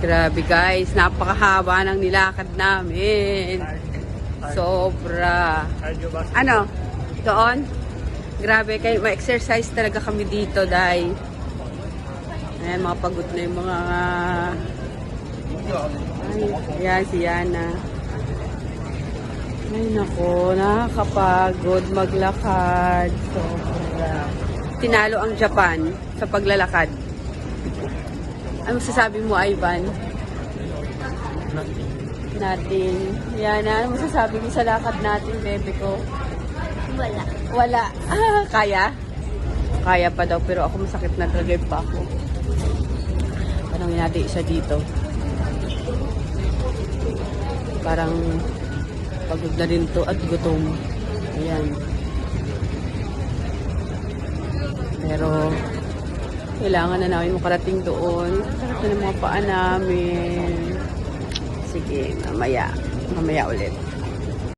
Grabe guys, napakahaba ng nilakad namin. Sobra. Ano? Doon? Grabe, kayo ma-exercise talaga kami dito dahil ayan, mga pagod na yung mga ayan, si Yana. Ay nako, nakakapagod maglakad. Sobra. Tinalo ang Japan sa paglalakad. Ano masasabi mo, Ivan? Nothing. Yana, ano masasabi mo sa lakad natin, bebe ko? Wala. Wala. Kaya? Kaya pa daw, pero ako masakit na talaga yung pa ako. Tanongin natin isa dito. Parang pagod na rin to at gutom. Ayan. Pero kailangan na namin makarating doon. Sarap na ng mga paa namin. Sige, mamaya. Mamaya ulit.